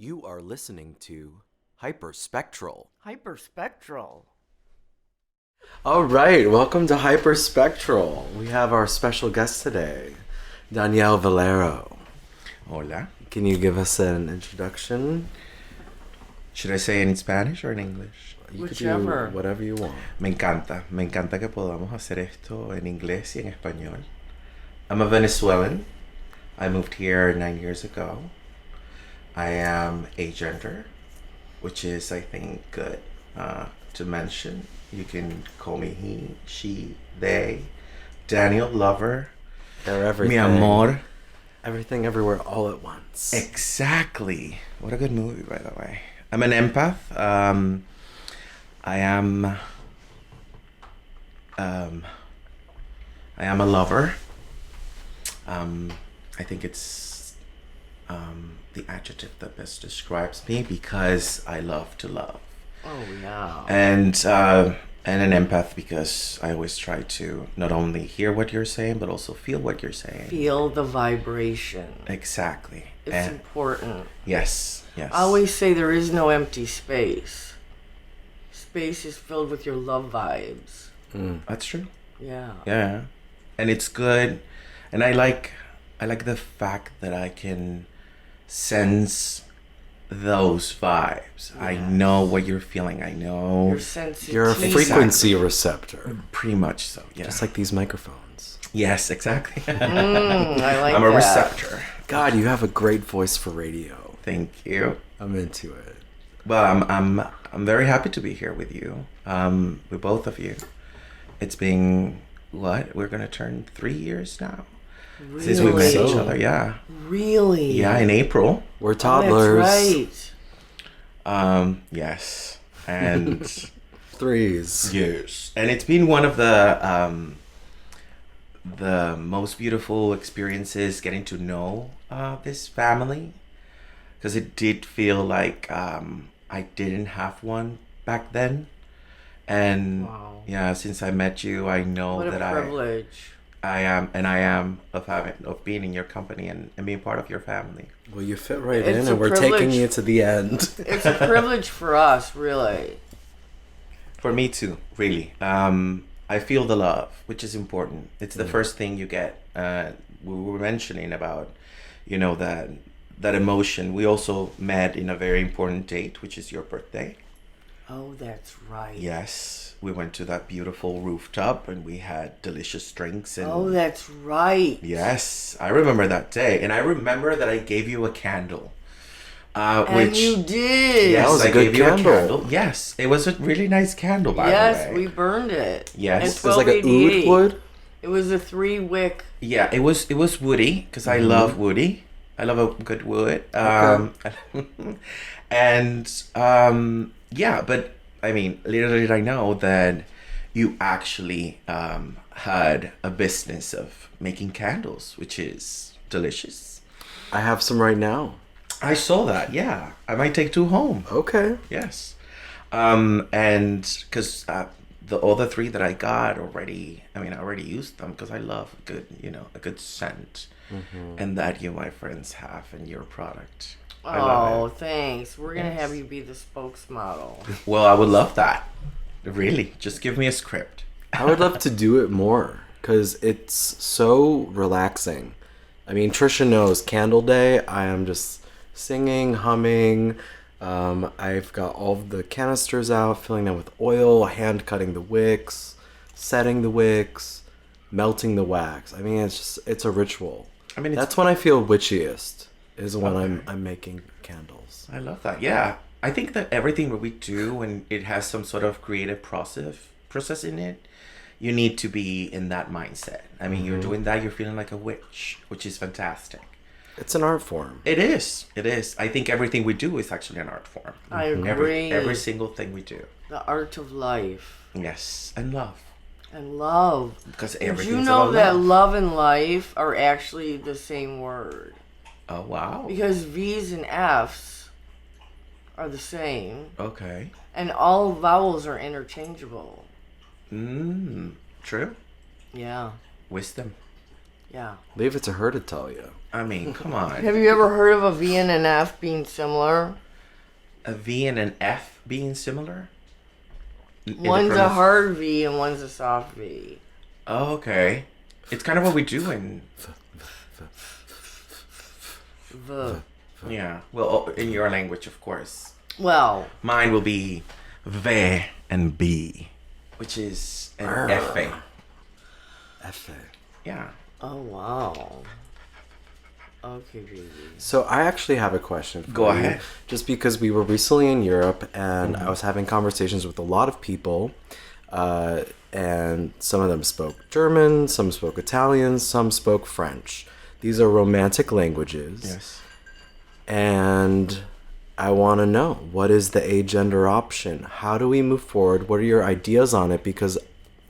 You are listening to HYPERSPECTRAL. HYPERSPECTRAL. All right, welcome to HYPERSPECTRAL. We have our special guest today, Daniel Valero. Hola. Can you give us an introduction? Should I say it in Spanish or in English? You Whichever. could do whatever you want. Me encanta que podamos hacer esto en inglés y en español. I'm a Venezuelan. I moved here 9 years ago. I am agender, which is, I think, good to mention. You can call me he, she, they. Daniel, lover. They're everything. Mi amor. Everything, everywhere, all at once. Exactly. What a good movie, by the way. I'm an empath. I am a lover. I think it's the adjective that best describes me because I love to love. Oh, yeah. And an empath because I always try to not only hear what you're saying but also feel what you're saying. Feel the vibration. Exactly. It's important. Yes. I always say there is no empty space. Space is filled with your love vibes. That's true. Yeah. Yeah. And it's good. And I like the fact that I can sense those vibes. I know what you're feeling. I know. You're sensitive. You're a frequency receptor. Pretty much so, yeah. Just like these microphones. Yes, exactly. I like I'm a that. receptor. God, you have a great voice for radio. Thank you. I'm into it. Well, I'm very happy to be here with you. With both of you. It's been what? We're gonna turn 3 years now. Really? Since we met each other, yeah. Really? Yeah, in April. We're Oh, toddlers. that's right. Yes. And Threes. yes. And it's been one of the most beautiful experiences getting to know this family, because it did feel like I didn't have one back then. And Wow. yeah, since I met you, I know What a that privilege. I am of being in your company and being part of your family. Well, you fit right It's in, a and we're taking privilege. you to the end. It's a privilege for us, really. For me too, really. I feel the love, which is important. It's the first thing you get. We were mentioning about, that emotion. We also met in a very important date, which is your birthday. Oh, that's right. Yes, we went to that beautiful rooftop and we had delicious drinks. And Oh, that's right. yes, I remember that day, and I remember that I gave you a candle. And Which you did. yes, That was a I good gave you a candle. candle. Yes, it was a really nice candle, by the Yes, way. we burned it. Yes. At It It was like a oud 1288. wood. It was a 3-wick. Yeah, it was woody because I love woody. I love a good wood. And yeah, but I mean, little did I know that you actually had a business of making candles, which is delicious. I have some right now. I saw that. Yeah, I might take 2 home. Okay. Yes. And because the other 3 that I got already, I already used them because I love a good scent. And that you, my friends, have in your product. I love Oh, it. thanks. We're going to Yes. have you be the spokesmodel. Well, I would love that. Really. Just give me a script. I would love to do it more because it's so relaxing. I mean, Trisha knows Candle Day. I am just singing, humming. I've got all of the canisters out, filling them with oil, hand cutting the wicks, setting the wicks, melting the wax. I mean, it's a ritual. That's when I feel witchiest, is when I'm making candles. I love that. Yeah. I think that everything that we do when it has some sort of creative process in it, you need to be in that mindset. I mean, you're doing that, you're feeling like a witch, which is fantastic. It's an art form. It is. It is. I think everything we do is actually an art form. I agree. Every single thing we do. The art of life. Yes. And love. And love. Because Did everything's you know about that love. love and life are actually the same word? Oh, wow. Because V's and F's are the same. Okay. And all vowels are interchangeable. True. Yeah. Wisdom. Yeah. Leave it to her to tell you. I mean, come on. Have you ever heard of a V and an F being similar? A V and an F being similar? One's a hard V and one's a soft V. Oh, okay. It's kind of what we do in... V. Yeah. Well, in your language, of course. Well, Mine will be V and B, which is an F. F-A. Yeah. oh wow. Okay, baby. So I actually have a question for Go you. ahead. Just because we were recently in Europe and I was having conversations with a lot of people, and some of them spoke German, some spoke Italian, some spoke French. These are romantic languages. Yes. And I want to know, what is the agender option? How do we move forward? What are your ideas on it? Because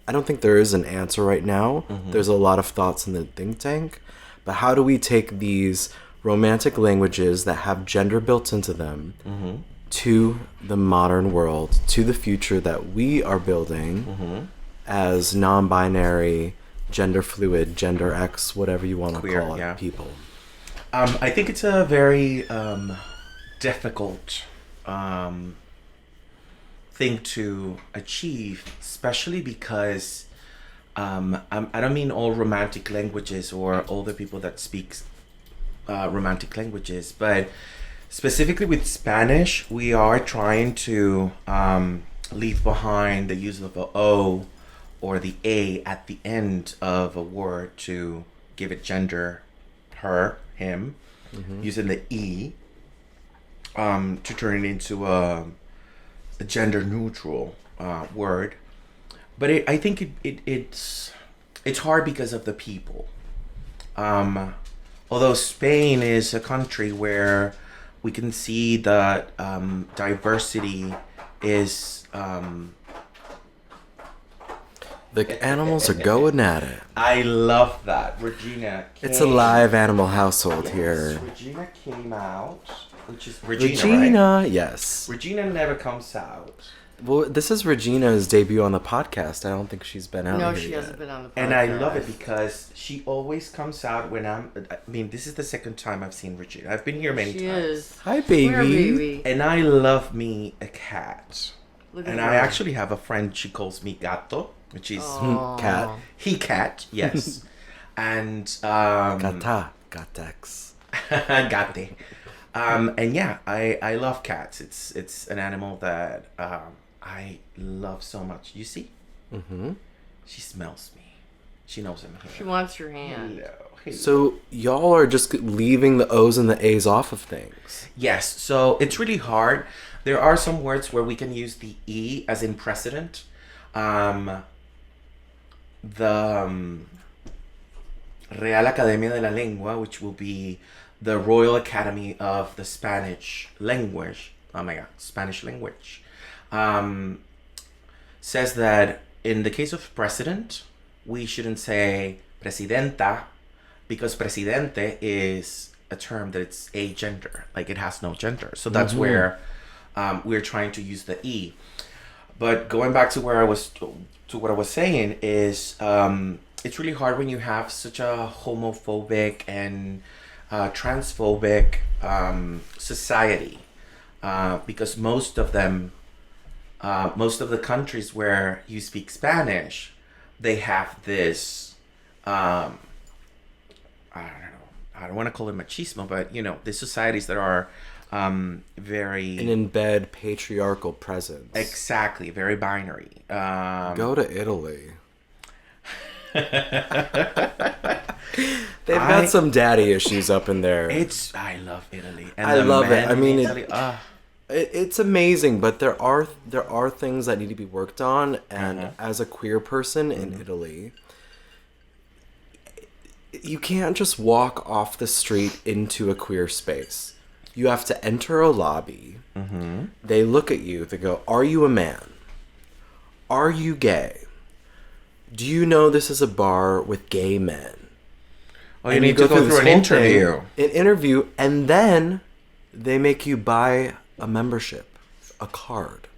I don't think there is an answer right now. There's a lot of thoughts in the think tank. But how do we take these romantic languages that have gender built into them to the modern world, to the future that we are building as non-binary, gender fluid, gender X, whatever you want to Queer, call it, yeah. people? I think it's a very difficult thing to achieve, especially because I don't mean all romantic languages or all the people that speak romantic languages, but specifically with Spanish, we are trying to leave behind the use of the O or the A at the end of a word to give it gender, her, him, using the E to turn it into a gender neutral word. But I think it's hard because of the people. Although Spain is a country where we can see that diversity is... The animals are going at it. I love that. Regina came, It's a live animal household here. Regina came out, which is Regina, right? Yes. Regina never comes out. Well, this is Regina's debut on the podcast. I don't think she's been out No, here she yet. hasn't been on the podcast. And I love it because she always comes out when I mean, this is the second time I've seen Regina. I've been here many She times. is. Hi, baby. Where, baby? And I love me a cat. Look at And her. I actually have a friend, she calls me gato, which is Cat. he cat, yes. And Gata. Gatex. Gate. And yeah, I love cats. It's an animal that I love so much. You see? Mm-hmm. She smells me. She knows I'm here. She wants your hand. Hello. Hello. So y'all are just leaving the O's and the A's off of things. Yes, so it's really hard. There are some words where we can use the E as in precedent. The Real Academia de la Lengua, which will be the Royal Academy of the Spanish language. Oh my God, Spanish language. Says that in the case of president, we shouldn't say presidenta because presidente is a term that it's agender, like it has no gender. So that's where we're trying to use the E. But going back to what I was saying is it's really hard when you have such a homophobic and transphobic society because most of the countries where you speak Spanish, they have this I don't want to call it machismo, but you know, the societies that are very An in-bed patriarchal presence. exactly very binary. Go to Italy. They've got some daddy issues up in there. I love Italy. And I the love it. men I mean, in Italy, it's amazing, but there are things that need to be worked on. And as a queer person in Italy, you can't just walk off the street into a queer space. You have to enter a lobby. They look at you. They go, "Are you a man? Are you gay? Do you know this is a bar with gay men?" you need to go through this an whole interview. thing, an interview, and then they make you buy a membership, a card.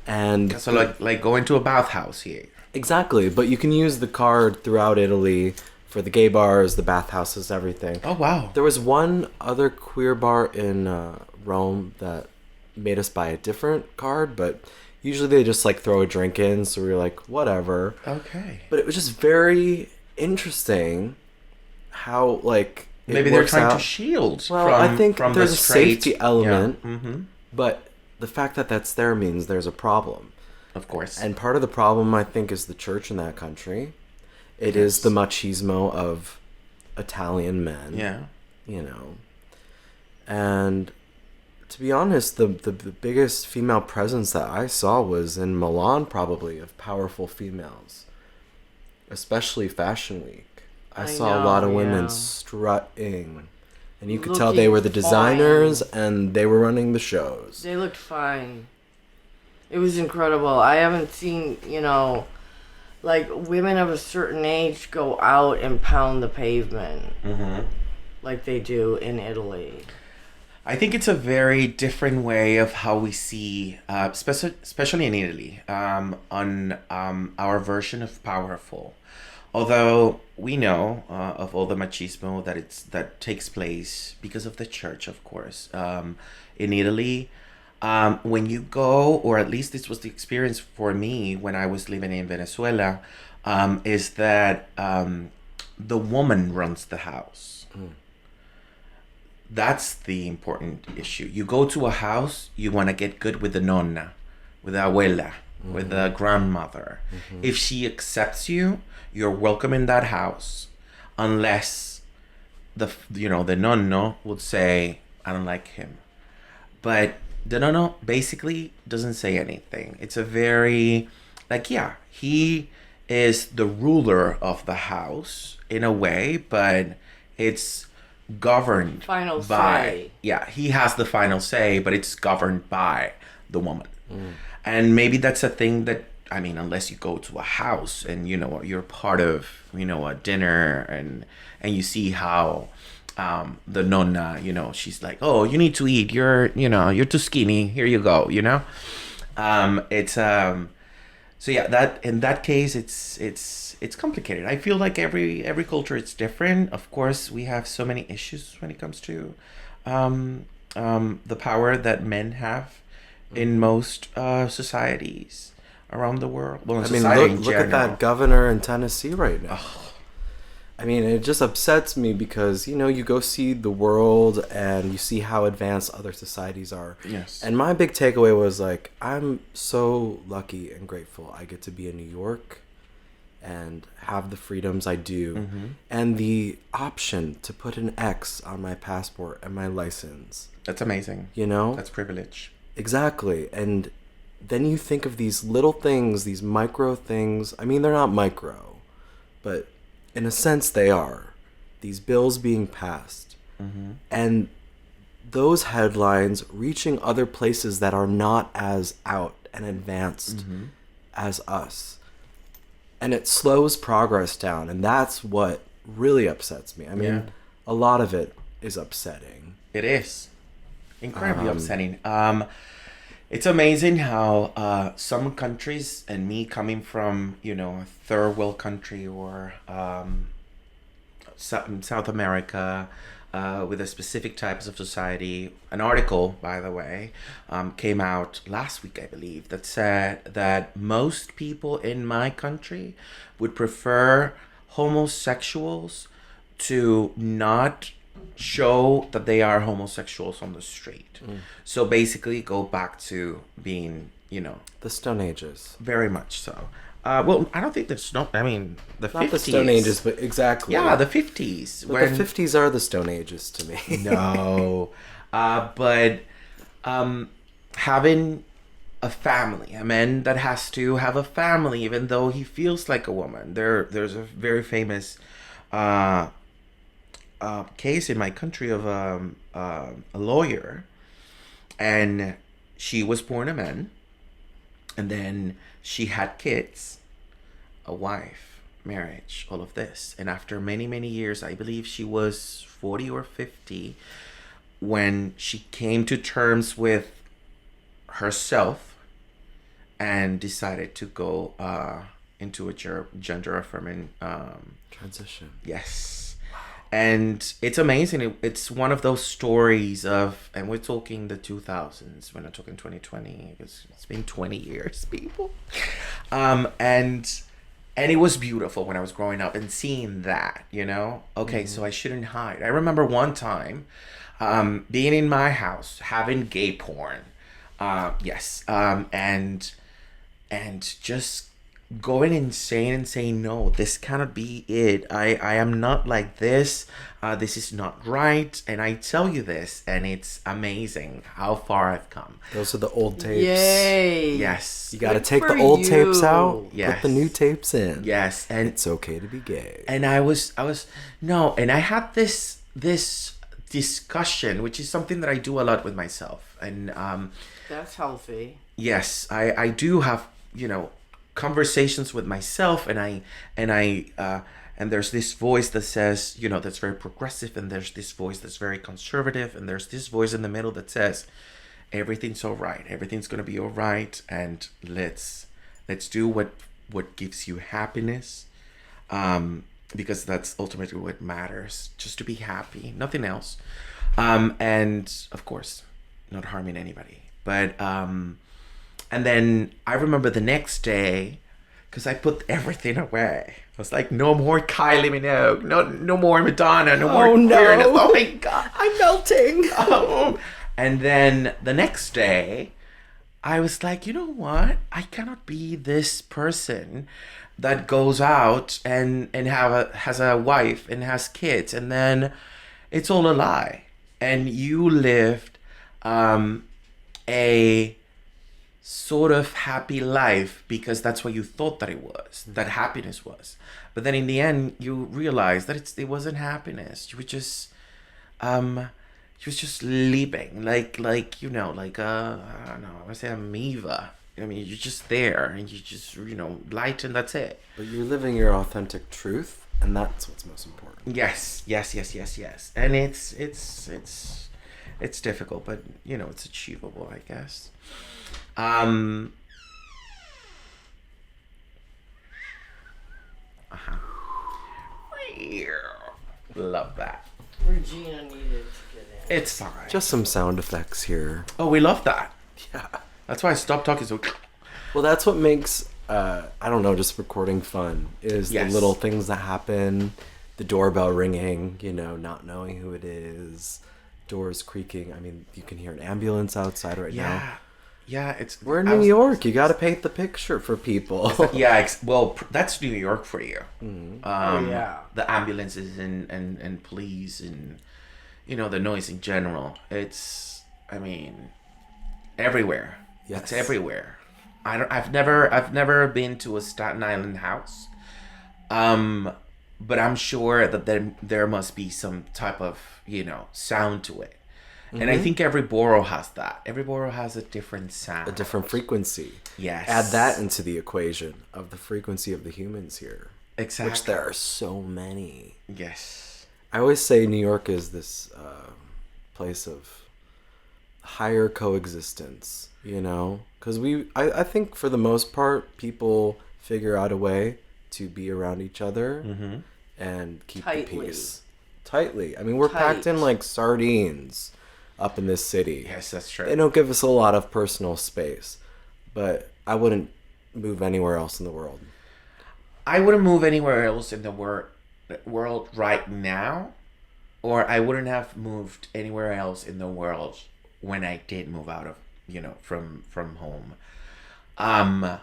And So like going to a bathhouse here. exactly, but you can use the card throughout Italy for the gay bars, the bathhouses, everything. Oh, wow. There was one other queer bar in Rome that made us buy a different card, but usually they just like throw a drink in, so we were like, whatever. Okay. But it was just very interesting how like it Maybe they're works trying out. to shield Well, from, I think from there's the a straight, safety element, Yeah. Mm-hmm. but the fact that that's there means there's a problem. Of course. And part of the problem, I think, is the church in that country. It is the machismo of Italian men. Yeah. You know. And to be honest, the biggest female presence that I saw was in Milan, probably, of powerful females. Especially Fashion Week. I saw a lot of women strutting. And you could tell they were the designers and they were running the shows. They looked fine. It was incredible. I haven't seen, like women of a certain age go out and pound the pavement like they do in Italy. I think it's a very different way of how we see, especially in Italy, on our version of powerful. Although we know of all the machismo that takes place because of the church, of course, in Italy. When you go, or at least this was the experience for me when I was living in Venezuela, is that the woman runs the house. That's the important issue. You go to a house, you want to get good with the nonna, with the abuela, with the grandmother. If she accepts you, you're welcome in that house, unless the nonno would say, I don't like him. But the nonno basically doesn't say anything. It's a very, he is the ruler of the house in a way, but it's governed Final by say. He has the final say, but it's governed by the woman. And maybe that's a thing that, unless you go to a house and you're part of a dinner and you see how the nonna, she's like, oh, you need to eat, you're too skinny, here you go, so yeah, that in that case it's complicated. I feel like every culture it's different. Of course, we have so many issues when it comes to the power that men have in most societies around the world. Well, look at that governor in Tennessee right now. It just upsets me because, you go see the world and you see how advanced other societies are. Yes. And my big takeaway was like, I'm so lucky and grateful I get to be in New York and have the freedoms I do and the option to put an X on my passport and my license. That's amazing. That's privilege. Exactly. And then you think of these little things, these micro things. They're not micro, but in a sense they are. These bills being passed. And those headlines reaching other places that are not as out and advanced as us. And it slows progress down. And that's what really upsets me. A lot of it is upsetting. It is. Incredibly upsetting. It's amazing how some countries, and me coming from, a third world country or South America, with a specific types of society. An article, by the way, came out last week, I believe, that said that most people in my country would prefer homosexuals to not show that they are homosexuals on the street. So basically go back to being, the Stone Ages. Very much so. Well, I don't think that's the 50s. Not the Stone Ages, but exactly. Yeah, the 50s. But the 50s are the Stone Ages to me. No. But having a family, a man that has to have a family even though he feels like a woman. There's a very famous case in my country of a lawyer, and she was born a man, and then she had kids, a wife, marriage, all of this. And after many, many years, I believe she was 40 or 50, when she came to terms with herself and decided to go into a gender affirming Transition. yes. And it's amazing. It's one of those stories of, and we're talking the 2000s. We're not talking 2020 because it's been 20 years, people. And it was beautiful when I was growing up and seeing that, you know. Okay, so I shouldn't hide. I remember one time, being in my house having gay porn, yes, and just going insane and saying, no, this cannot be it. I am not like this. This is not right. And I tell you this, and it's amazing how far I've come. Those are the old tapes. Yay! Yes. You got to Good take the for old you. tapes out, Yes. put the new tapes in. Yes. And It's okay to be gay. and I was no, and I had this discussion, which is something that I do a lot with myself. And That's healthy. yes, I do have, you know, conversations with myself, and there's this voice that says, you know, that's very progressive, and there's this voice that's very conservative, and there's this voice in the middle that says everything's all right, everything's gonna be all right, and let's do what gives you happiness, because that's ultimately what matters, just to be happy, nothing else, and of course not harming anybody. But and then I remember the next day, because I put everything away. I was like, no more Kylie Minogue, no more Madonna, no more queerness. Oh my God, I'm melting. And then the next day, I was like, you know what? I cannot be this person that goes out and has a wife and has kids, and then it's all a lie. And you lived a sort of happy life because that's what you thought that it was, that happiness was. But then in the end, you realize that it wasn't happiness. You were just she was just living like you know, like I don't know, I would say amoeba. I mean, you're just there and you just, you know, light, and that's it. But you're living your authentic truth, and that's what's most important. Yes. And it's difficult, but you know, it's achievable, I guess. Love that. Regina needed to get in. It's fine. Just some sound effects here. Oh, we love that. Yeah. That's why I stopped talking so. Well, that's what makes, I don't know, just recording fun, is Yes. the little things that happen, the doorbell ringing, you know, not knowing who it is, doors creaking. I mean, you can hear an ambulance outside right now. Yeah, it's. We're in New York. You got to paint the picture for people. Yeah, well, that's New York for you. Mm-hmm. Yeah. The ambulances and police and, you know, the noise in general. It's, I mean, everywhere. Yes. It's everywhere. I've never been to a Staten Island house, but I'm sure that there must be some type of, you know, sound to it. Mm-hmm. And I think every borough has that. Every borough has a different sound. A different frequency. Yes. Add that into the equation of the frequency of the humans here. Exactly. Which there are so many. Yes. I always say New York is this place of higher coexistence, you know? Because I think for the most part, people figure out a way to be around each other and keep the peace. Tightly. I mean, we're packed in like sardines up in this city. Yes, that's true. They don't give us a lot of personal space, but I wouldn't move anywhere else in the world. I wouldn't move anywhere else in the world right now, or I wouldn't have moved anywhere else in the world when I did move out of, you know, from home. But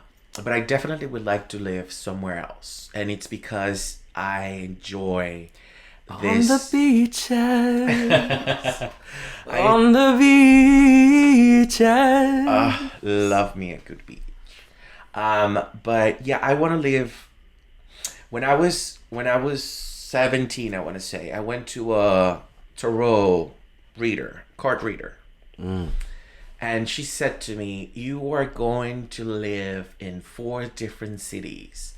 I definitely would like to live somewhere else, and it's because I enjoy this. On the beaches. On the beaches. Love me a good beach. But yeah, I want to live. When I was 17, I want to say, I went to a tarot card reader. And she said to me, you are going to live in 4 different cities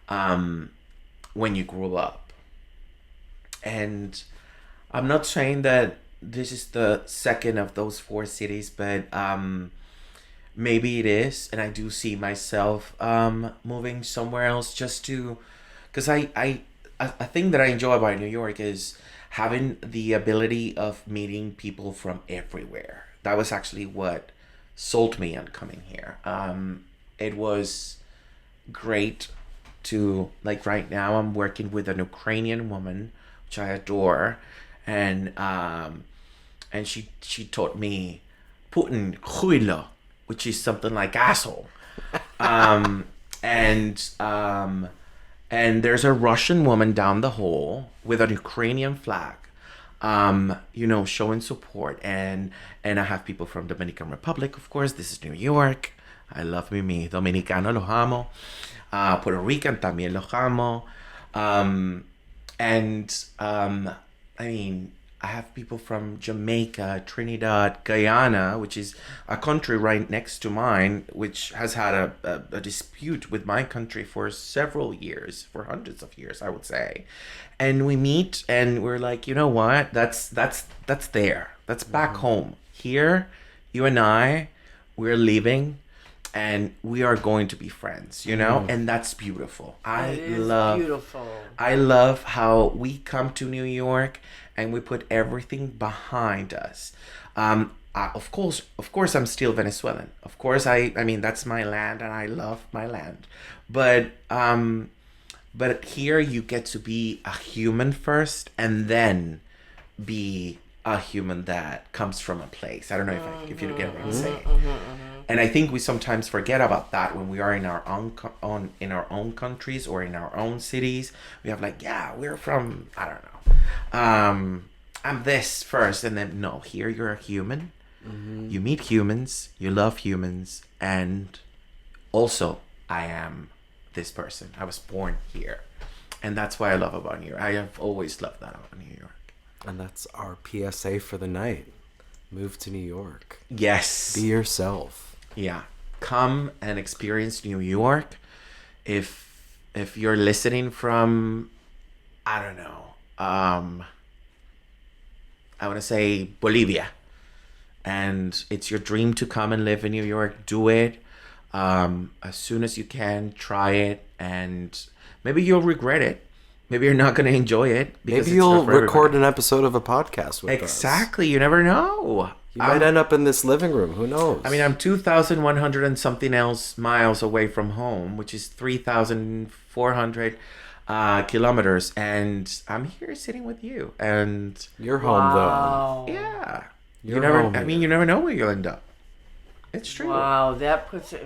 when you grow up. And I'm not saying that this is the second of those 4 cities, but maybe it is, and I do see myself moving somewhere else just to, because a thing that I enjoy about New York is having the ability of meeting people from everywhere. That was actually what sold me on coming here. It was great to, like, right now I'm working with an Ukrainian woman, which I adore, and she taught me Putin chuilo, which is something like asshole. And there's a Russian woman down the hall with a Ukrainian flag, showing support. And I have people from Dominican Republic, of course. This is New York. I love mi dominicano, lo amo. Puerto Rican también lo amo. I mean, I have people from Jamaica, Trinidad, Guyana, which is a country right next to mine, which has had a dispute with my country for several years, for hundreds of years, I would say. And we meet and we're like, you know what? That's there. That's back home. Here, you and I, we're leaving and we are going to be friends, and that's beautiful. Beautiful. I love how we come to New York and we put everything behind us. Of course, I'm still Venezuelan. Of course, I mean that's my land and I love my land. But here you get to be a human first and then be a human that comes from a place. I don't know if you get what I'm saying. And I think we sometimes forget about that when we are in our own countries or in our own cities. We have like, yeah, we're from, I don't know. I'm this first, and then no, here you're a human. You meet humans, you love humans, and also I am this person. I was born here. And that's what I love about New York. I have always loved that about New York. And that's our PSA for the night. Move to New York. Yes. Be yourself. Yeah. Come and experience New York. If you're listening from, I don't know, I want to say Bolivia, and it's your dream to come and live in New York, do it. As soon as you can, try it, and maybe you'll regret it. Maybe you're not going to enjoy it. Maybe you'll record an episode of a podcast with us. Exactly. You never know. You might end up in this living room. Who knows? I mean, I'm 2,100 and something else miles away from home, which is 3,400 kilometers. And I'm here sitting with you. And you're home, though. Yeah. You never know where you'll end up. It's true. Wow, that puts it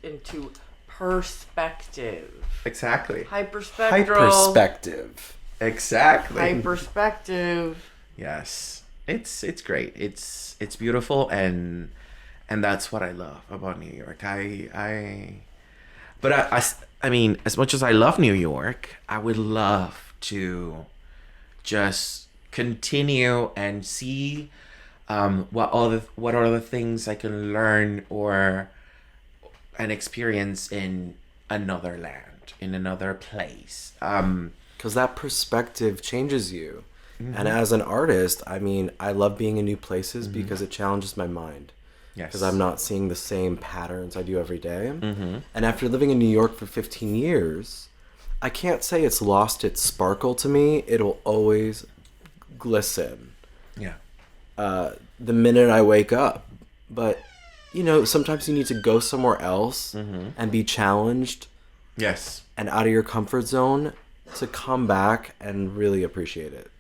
into perspective. Exactly. Hyperspectral. Hyperspective. Exactly. Hyperspective. Yes. It's great. It's beautiful, and that's what I love about New York. I mean, as much as I love New York, I would love to just continue and see what other things I can learn and experience in another land, in another place. Because that perspective changes you. Mm-hmm. And as an artist, I mean, I love being in new places because it challenges my mind. Yes. Because I'm not seeing the same patterns I do every day. Mm-hmm. And after living in New York for 15 years, I can't say it's lost its sparkle to me. It'll always glisten. Yeah. The minute I wake up. But, sometimes you need to go somewhere else and be challenged. Yes. And out of your comfort zone to come back and really appreciate it.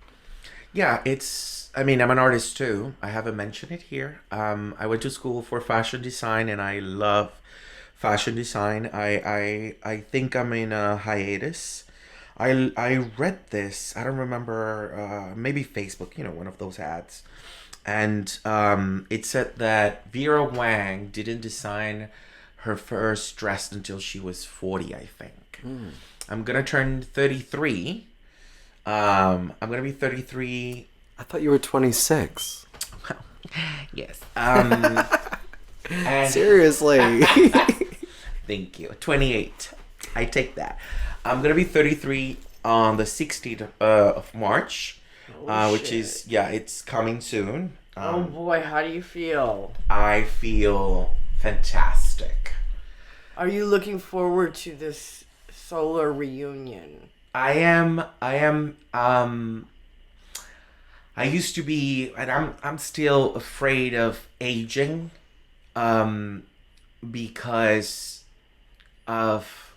Yeah, I'm an artist too. I haven't mentioned it here. I went to school for fashion design and I love fashion design. I think I'm in a hiatus. I read this, I don't remember, maybe Facebook, one of those ads. And it said that Vera Wang didn't design her first dress until she was 40, I think. I'm going to turn 33. I'm going to be 33. I thought you were 26. Well, yes. Seriously. Thank you. 28. I take that. I'm going to be 33 on the 16th of March, which is, it's coming soon. Oh boy, how do you feel? I feel fantastic. Are you looking forward to this solar reunion? I am. I used to be, and I'm still afraid of aging, because of,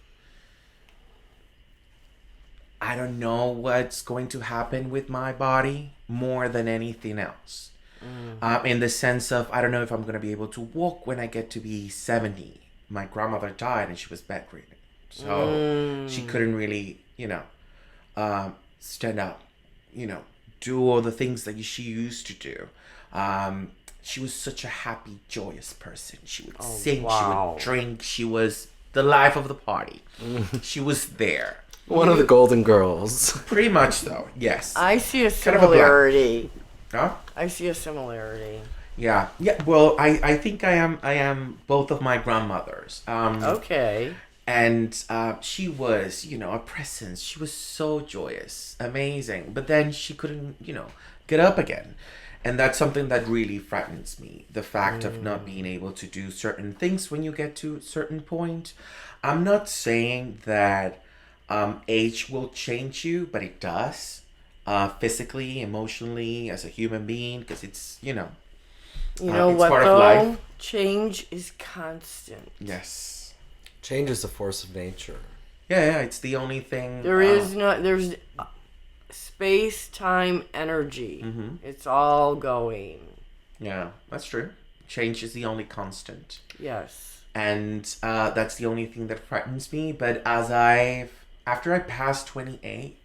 I don't know what's going to happen with my body more than anything else. In the sense of, I don't know if I'm going to be able to walk when I get to be 70. My grandmother died and she was bedridden. So she couldn't really, stand up, do all the things that she used to do. She was such a happy, joyous person. She would sing, wow. she would drink. She was the life of the party. She was there. One of the Golden Girls. Pretty much, though. Yes. I see a Kind of a black- similarity. Huh? I see a similarity. Yeah. Well, I think I am both of my grandmothers. Okay. And she was, a presence. She was so joyous, amazing. But then she couldn't, get up again. And that's something that really frightens me. The fact of not being able to do certain things when you get to a certain point. I'm not saying that age will change you, but it does. Physically, emotionally, as a human being. Because it's, You know it's what, part though? of life. Change is constant. Yes. Change is a force of nature. Yeah, it's the only thing. There's space, time, energy. It's all going. Yeah, that's true. Change is the only constant. Yes. And that's the only thing that frightens me. But after I passed 28,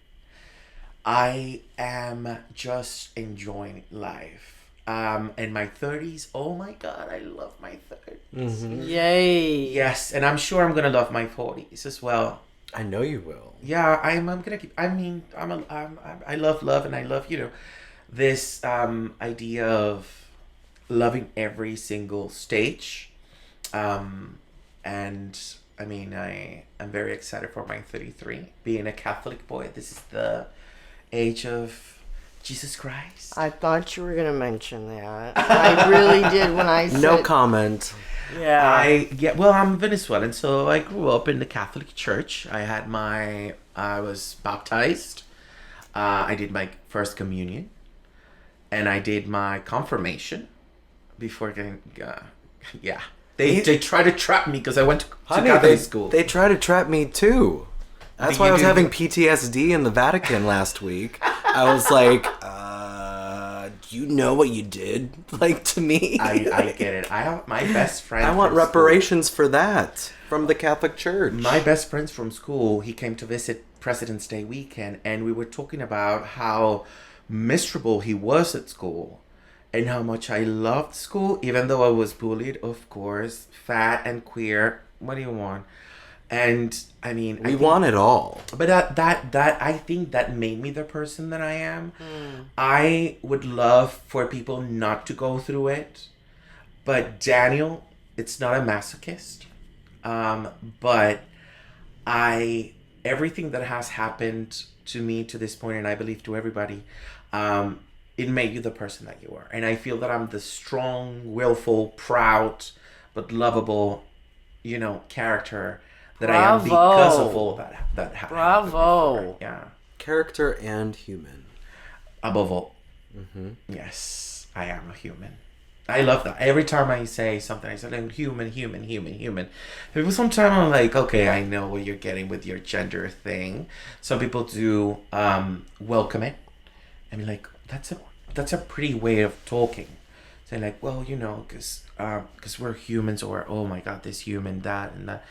I am just enjoying life. In my 30s, oh my God, I love my 30s. Yay. Yes, and I'm sure I'm gonna love my 40s as well. I know you will. Yeah, I'm gonna keep. I mean, I love love, and I love this idea of loving every single stage, and I mean, I'm very excited for my 33. Being a Catholic boy, this is the age of Jesus Christ. I thought you were going to mention that. I really did when I said... No comment. Yeah. Well, I'm Venezuelan, so I grew up in the Catholic Church. I was baptized. I did my first communion. And I did my confirmation before getting... yeah. They tried to trap me because I went to Catholic school. They tried to trap me too. That's Did why you I was do- having PTSD in the Vatican last week. I was like, do you know what you did, to me? I get it. I have my best friend. I want from reparations for that from the Catholic Church. My best friends from school, he came to visit President's Day weekend, and we were talking about how miserable he was at school and how much I loved school, even though I was bullied, of course, fat and queer. What do you want? And I mean, we want it all. But that I think that made me the person that I am. I would love for people not to go through it. But Daniel, it's not a masochist. But everything that has happened to me to this point, and I believe to everybody, it made you the person that you are. And I feel that I'm the strong, willful, proud, but lovable, character that I am because of all that happened. Bravo. Before. Yeah. Character and human. Above all. Yes, I am a human. I love that. Every time I say something, I say human. People sometimes I'm like, okay, I know what you're getting with your gender thing. Some people do welcome it. I mean, like, that's a pretty way of talking. Saying like, well, because we're humans, or oh my God, this human, that and that.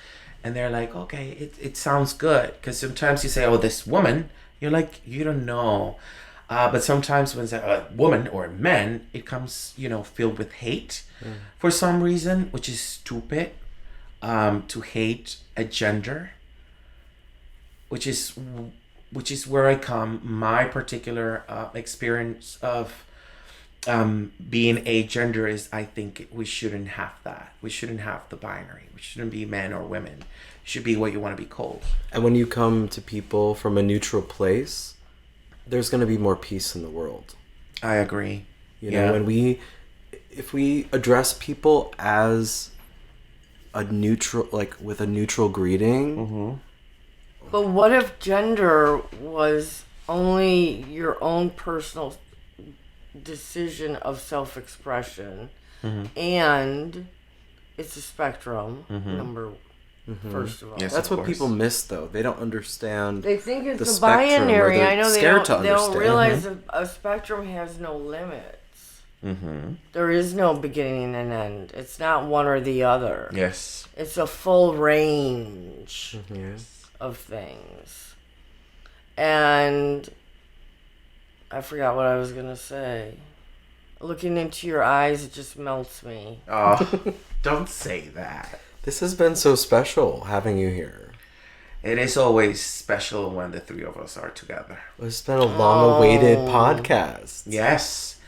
And they're like, okay, it sounds good. Because sometimes you say, oh, this woman, you're like, you don't know. But sometimes when it's a woman or men, it comes, filled with hate for some reason, which is stupid, to hate a gender, which is where I come. My particular experience of being agender is, I think we shouldn't have that. We shouldn't have the binary. We shouldn't be men or women. You should be what you want to be called. And when you come to people from a neutral place, there's going to be more peace in the world. I agree. You know, if we address people as a neutral, like with a neutral greeting. Mm-hmm. But what if gender was only your own personal decision of self-expression, and it's a spectrum, number first of all. Yes. That's Of what course. people miss, though. They don't understand. They think the it's a spectrum, or binary. they're I know they scared don't, to they don't understand. realize a spectrum has no limits. Mm-hmm. There is no beginning and end. It's not one or the other. Yes. It's a full range Yes. of things. And I forgot what I was going to say. Looking into your eyes, it just melts me. Oh, don't say that. This has been so special having you here. It is always special when the three of us are together. It's been a long-awaited podcast. Yes.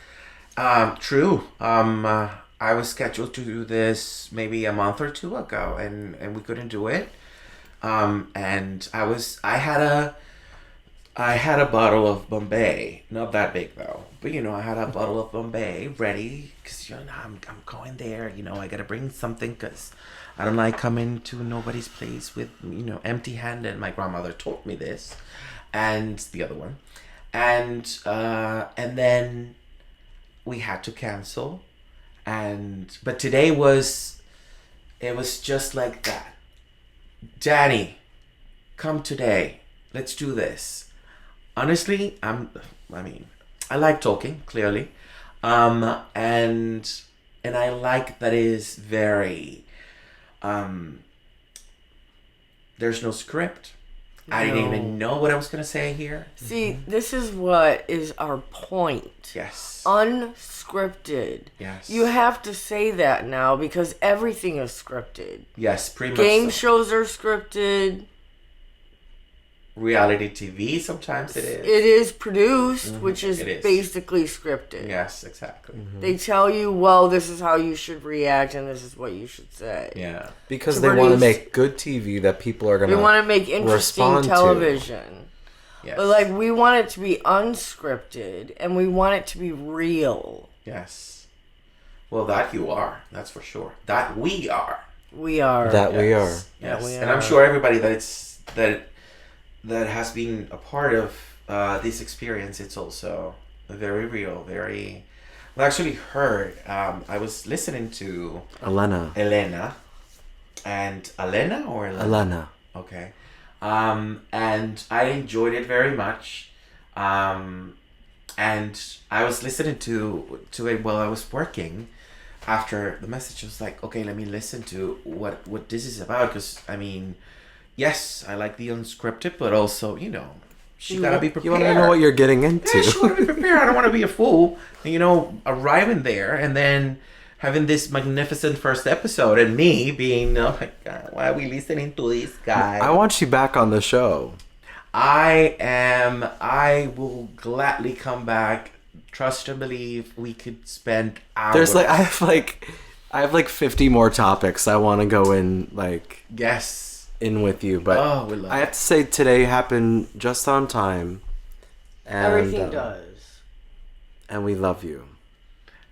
True. I was scheduled to do this maybe a month or two ago, and we couldn't do it. And I had a bottle of Bombay, not that big though, but I had a bottle of Bombay ready because I'm going there. I gotta bring something because I don't like coming to nobody's place with empty-handed. My grandmother taught me this, and the other one, and then we had to cancel, but today was just like that. Danny, come today. Let's do this. Honestly, I like talking, clearly. And I like that it is very, there's no script. I didn't even know what I was going to say here. See, this is what is our point. Yes. Unscripted. Yes. You have to say that now because everything is scripted. Yes, pretty much Game so. shows are scripted. Reality TV, sometimes it is. It is produced, which is It is. basically scripted. Yes, exactly. They tell you, well, this is how you should react and this is what you should say. Yeah. Because To they want to produce- make good TV that people are going We to want to make interesting respond to. television. Yes. But, like, we want it to be unscripted and we want it to be real. Yes. Well, that you are. That's for sure. That we are. We are. That we are. Yes. That we And I'm are. sure everybody that has been a part of this experience, it's also very real, very... Well, I actually heard, I was listening to Elena. Elena. And Elena or Elena? Elena. Okay. And I enjoyed it very much. And I was listening to it while I was working. After the message, I was like, okay, let me listen to what this is about. Because, yes, I like the unscripted, but also, she gotta be prepared. You want to know what you're getting into. Yeah, she wanna be prepared. I don't want to be a fool. And, arriving there and then having this magnificent first episode and me being, oh my God, why are we listening to this guy? I want you back on the show. I will gladly come back. Trust and believe we could spend hours. I have like 50 more topics I want to go in, Yes. in with you, but We love I have to say today happened just on time. And, Everything does. And we love you.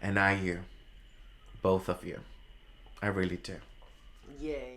And you. Both of you. I really do. Yay.